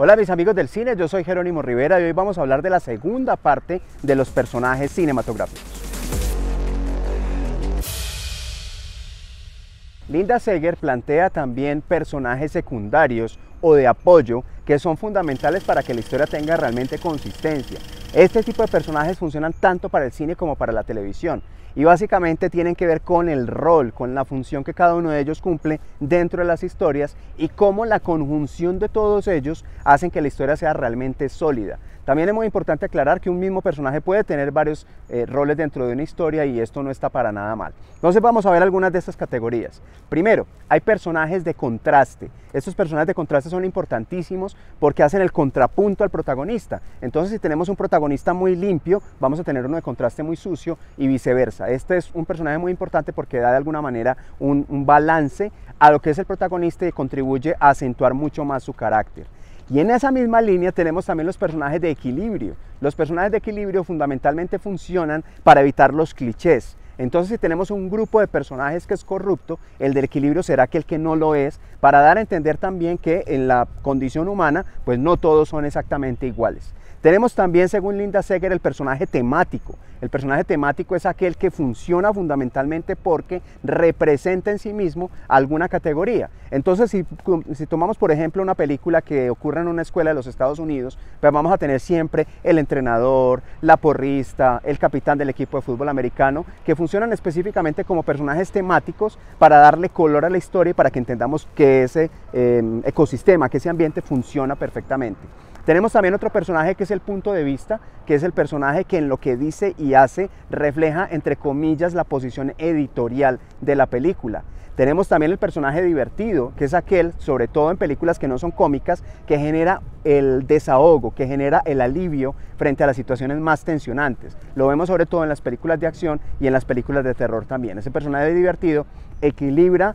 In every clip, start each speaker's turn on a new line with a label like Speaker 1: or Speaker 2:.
Speaker 1: Hola mis amigos del cine, yo soy Jerónimo Rivera y hoy vamos a hablar de la segunda parte de los personajes cinematográficos. Linda Seger plantea también personajes secundarios o de apoyo que son fundamentales para que la historia tenga realmente consistencia. Este tipo de personajes funcionan tanto para el cine como para la televisión y básicamente tienen que ver con el rol, con la función que cada uno de ellos cumple dentro de las historias y cómo la conjunción de todos ellos hacen que la historia sea realmente sólida. También es muy importante aclarar que un mismo personaje puede tener varios roles dentro de una historia y esto no está para nada mal. Entonces vamos a ver algunas de estas categorías. Primero, hay personajes de contraste. Estos personajes de contraste son importantísimos porque hacen el contrapunto al protagonista. Entonces si tenemos un protagonista muy limpio, vamos a tener uno de contraste muy sucio y viceversa. Este es un personaje muy importante porque da de alguna manera un balance a lo que es el protagonista y contribuye a acentuar mucho más su carácter. Y en esa misma línea tenemos también los personajes de equilibrio. Los personajes de equilibrio fundamentalmente funcionan para evitar los clichés. Entonces si tenemos un grupo de personajes que es corrupto, el del equilibrio será aquel que no lo es, para dar a entender también que en la condición humana pues no todos son exactamente iguales. Tenemos también, según Linda Seger, el personaje temático. El personaje temático es aquel que funciona fundamentalmente porque representa en sí mismo alguna categoría. Entonces, si tomamos, por ejemplo, una película que ocurre en una escuela de los Estados Unidos, pues vamos a tener siempre el entrenador, la porrista, el capitán del equipo de fútbol americano, que funcionan específicamente como personajes temáticos para darle color a la historia y para que entendamos que ese ecosistema, que ese ambiente funciona perfectamente. Tenemos también otro personaje que es el punto de vista, que es el personaje que en lo que dice y hace refleja, entre comillas, la posición editorial de la película. Tenemos también el personaje divertido, que es aquel, sobre todo en películas que no son cómicas, que genera el desahogo, que genera el alivio frente a las situaciones más tensionantes. Lo vemos sobre todo en las películas de acción y en las películas de terror también. Ese personaje divertido equilibra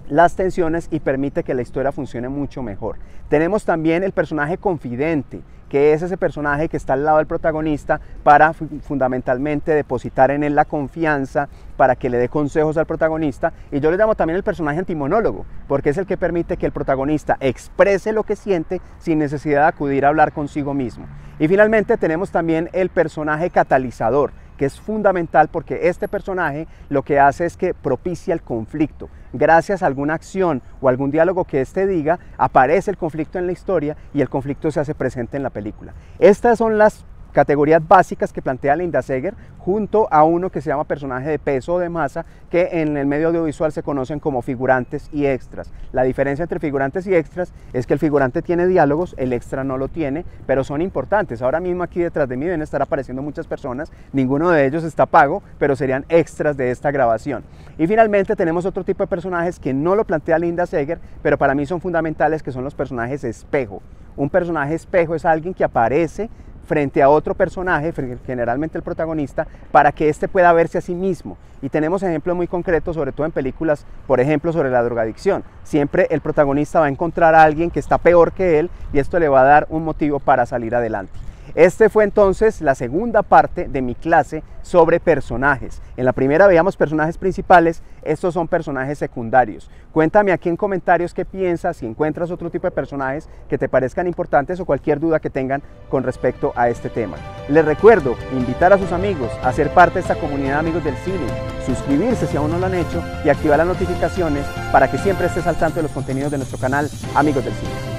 Speaker 1: las tensiones y permite que la historia funcione mucho mejor. Tenemos también el personaje confidente, que es ese personaje que está al lado del protagonista para fundamentalmente depositar en él la confianza, para que le dé consejos al protagonista, y yo le llamo también el personaje antimonólogo, porque es el que permite que el protagonista exprese lo que siente sin necesidad de acudir a hablar consigo mismo. Y finalmente tenemos también el personaje catalizador, que es fundamental porque este personaje lo que hace es que propicia el conflicto. Gracias a alguna acción o algún diálogo que éste diga, aparece el conflicto en la historia y el conflicto se hace presente en la película. Estas son las categorías básicas que plantea Linda Seger, junto a uno que se llama personaje de peso o de masa, que en el medio audiovisual se conocen como figurantes y extras. La diferencia entre figurantes y extras es que el figurante tiene diálogos, el extra no lo tiene, pero son importantes. Ahora mismo aquí detrás de mí deben estar apareciendo muchas personas, ninguno de ellos está pago, pero serían extras de esta grabación. Y finalmente tenemos otro tipo de personajes que no lo plantea Linda Seger, pero para mí son fundamentales, que son los personajes espejo. Un personaje espejo es alguien que aparece frente a otro personaje, generalmente el protagonista, para que éste pueda verse a sí mismo. Y tenemos ejemplos muy concretos, sobre todo en películas, por ejemplo, sobre la drogadicción. Siempre el protagonista va a encontrar a alguien que está peor que él y esto le va a dar un motivo para salir adelante. Este fue entonces la segunda parte de mi clase sobre personajes. En la primera veíamos personajes principales, estos son personajes secundarios. Cuéntame aquí en comentarios qué piensas, si encuentras otro tipo de personajes que te parezcan importantes o cualquier duda que tengan con respecto a este tema. Les recuerdo invitar a sus amigos a ser parte de esta comunidad de amigos del cine, suscribirse si aún no lo han hecho y activar las notificaciones para que siempre estés al tanto de los contenidos de nuestro canal Amigos del Cine.